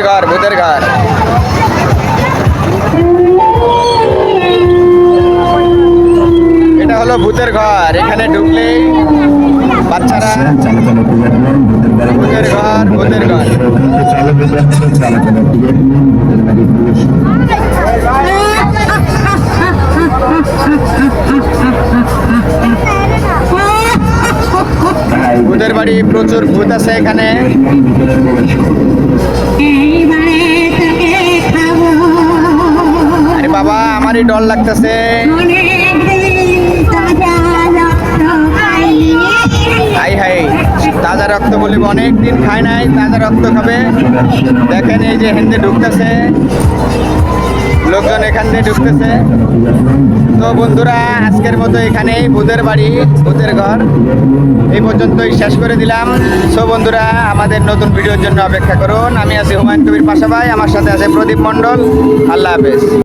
ঘর ভূতের ঘর। এটা হলো ভূতের ঘর। এখানে ঢুকলেই বাচ্চারা ভূতের ঘর ভূতের ঘর। ভূতের বাড়ি, প্রচুর ভূত আছে এখানে। আরে বাবা, আমারই ডর লাগতেছে। হাই হাই, তাজা রক্ত বলি, অনেক দিন খায় নাই, তাজা রক্ত খাবে। দেখেন এই যে হেন্দে ঢুকতেছে, লোকজন এখান দিয়ে ঢুকতেছে। তো বন্ধুরা, আজকের মতো এখানেই ভূতের বাড়ি ভূতের ঘর এই পর্যন্তই শেষ করে দিলাম। সো বন্ধুরা, আমাদের নতুন ভিডিওর জন্য অপেক্ষা করুন। আমি আছি হুমায়ুন কবির পাশা ভাই, আমার সাথে আছে প্রদীপ মণ্ডল। আল্লাহ হাফেজ।